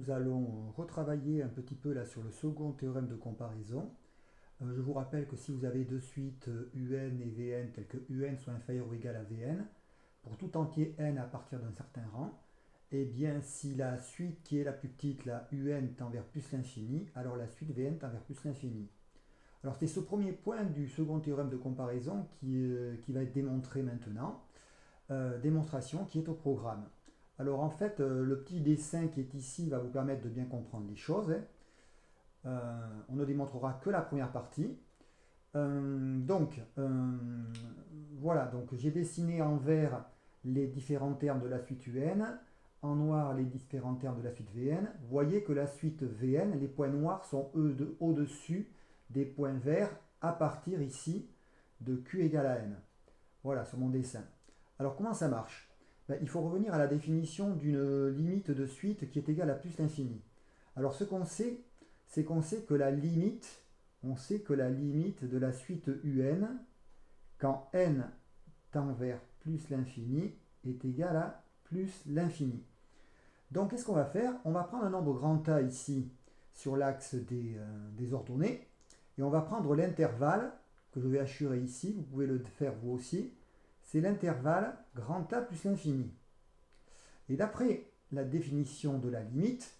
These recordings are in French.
nous allons retravailler un petit peu là sur le second théorème de comparaison. Je vous rappelle que si vous avez de suite un et vn tels que un soit inférieur ou égal à vn, pour tout entier n à partir d'un certain rang, et bien si la suite qui est la plus petite, la un tend vers plus l'infini, alors la suite vn tend vers plus l'infini. Alors c'est ce premier point du second théorème de comparaison qui va être démontré maintenant. Démonstration qui est au programme. Alors en fait, le petit dessin qui est ici va vous permettre de bien comprendre les choses. On ne démontrera que la première partie. Voilà, donc j'ai dessiné en vert les différents termes de la suite un, en noir les différents termes de la suite vn. Vous voyez que la suite vn, les points noirs sont eux au-dessus des points verts à partir ici de q égale à n. Voilà, sur mon dessin. Alors comment ça marche? Il faut revenir à la définition d'une limite de suite qui est égale à plus l'infini. Alors ce qu'on sait, c'est qu'on sait que la limite, de la suite un, quand n tend vers plus l'infini, est égale à plus l'infini. Donc qu'est-ce qu'on va faire? On va prendre un nombre grand A ici sur l'axe des ordonnées, et on va prendre l'intervalle que je vais assurer ici, vous pouvez le faire vous aussi, c'est l'intervalle grand A plus l'infini. Et d'après la définition de la limite,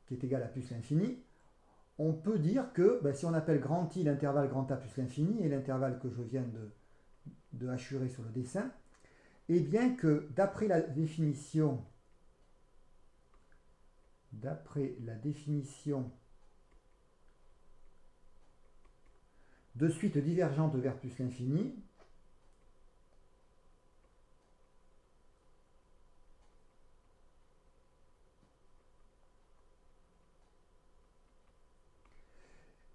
qui est égale à plus l'infini, on peut dire que si on appelle grand I l'intervalle grand A plus l'infini, et l'intervalle que je viens de assurer sur le dessin, et bien que d'après la définition de suite divergente vers plus l'infini,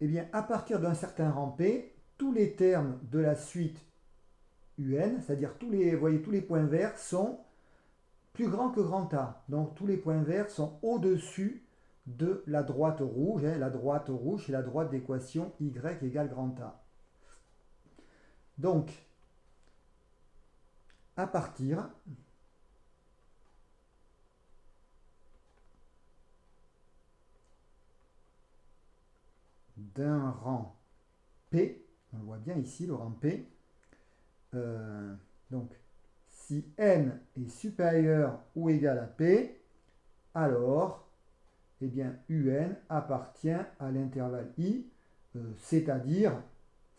et bien à partir d'un certain rang P, tous les termes de la suite un, c'est-à-dire tous les points verts sont plus grands que grand A. Donc tous les points verts sont au-dessus de la droite rouge. La droite rouge, c'est la droite d'équation y égale grand A. Donc, à partir d'un rang P, on le voit bien ici, le rang P, donc si n est supérieur ou égal à P, alors eh bien, un appartient à l'intervalle I, c'est-à-dire,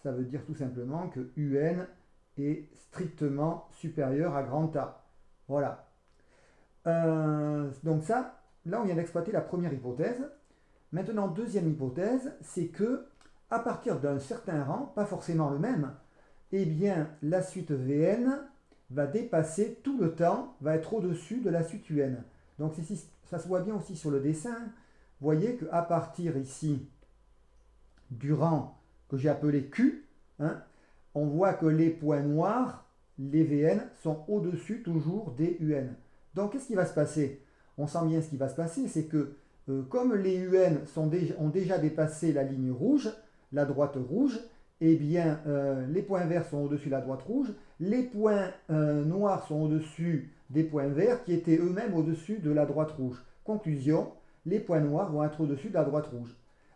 ça veut dire tout simplement que un est strictement supérieur à grand A. Voilà. Donc ça, là on vient d'exploiter la première hypothèse. Maintenant, deuxième hypothèse, c'est que à partir d'un certain rang, pas forcément le même, eh bien, la suite Vn va dépasser tout le temps, va être au-dessus de la suite Un. Donc ça se voit bien aussi sur le dessin. Vous voyez qu'à partir ici du rang que j'ai appelé Q, on voit que les points noirs, les Vn, sont au-dessus toujours des Un. Donc qu'est-ce qui va se passer? On sent bien ce qui va se passer, c'est que comme les UN ont déjà dépassé la ligne rouge, la droite rouge, eh bien les points verts sont au-dessus de la droite rouge, les points noirs sont au-dessus des points verts qui étaient eux-mêmes au-dessus de la droite rouge. Conclusion, les points noirs vont être au-dessus de la droite rouge.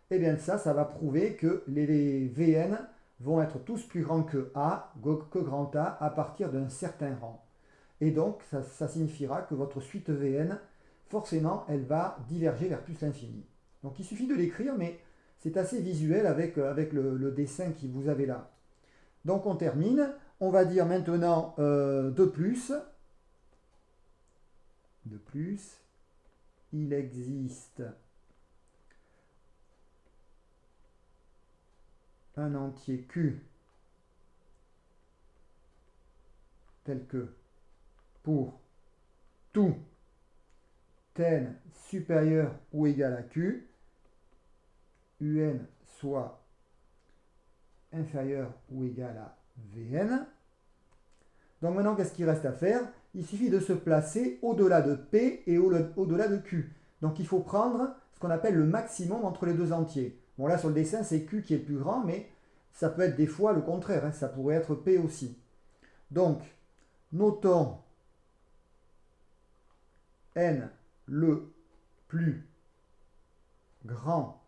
Eh bien ça va prouver que les Vn vont être tous plus grands que A, que grand A, à partir d'un certain rang. Et donc ça signifiera que votre suite Vn, forcément, elle va diverger vers plus l'infini. Donc il suffit de l'écrire, mais c'est assez visuel avec le dessin que vous avez là. Donc on termine. On va dire maintenant de plus, il existe un entier Q tel que pour tout n supérieur ou égal à Q, un soit inférieur ou égal à Vn. Donc maintenant, qu'est-ce qu'il reste à faire? Il suffit de se placer au-delà de P et au-delà de Q. Donc il faut prendre ce qu'on appelle le maximum entre les deux entiers. Bon là sur le dessin c'est Q qui est le plus grand, mais ça peut être des fois le contraire, ça pourrait être P aussi. Donc notons n le plus grand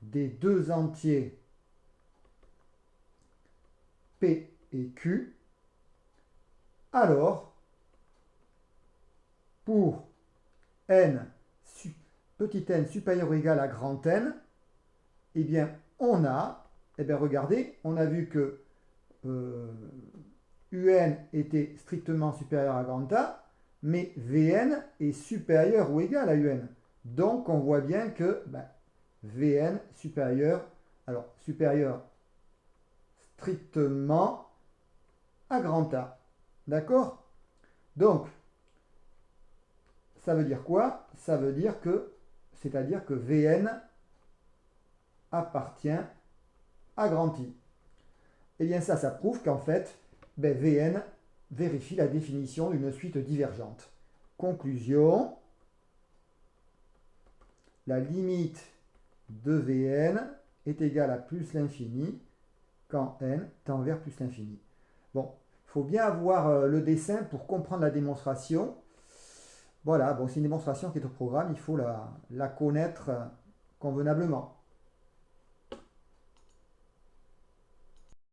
des deux entiers P et Q, alors pour n, petit n supérieur ou égal à grand N, eh bien on a, regardez, on a vu que UN était strictement supérieur à grand A, mais Vn est supérieur ou égal à UN. Donc on voit bien que Vn supérieur, alors supérieur strictement à grand A. D'accord? Donc, ça veut dire quoi? Ça veut dire que, c'est-à-dire que Vn appartient à grand I. Eh bien ça prouve qu'en fait, Vn vérifie la définition d'une suite divergente. Conclusion, la limite de Vn est égale à plus l'infini quand n tend vers plus l'infini. Bon, il faut bien avoir le dessin pour comprendre la démonstration. Voilà, bon, c'est une démonstration qui est au programme, il faut la connaître convenablement.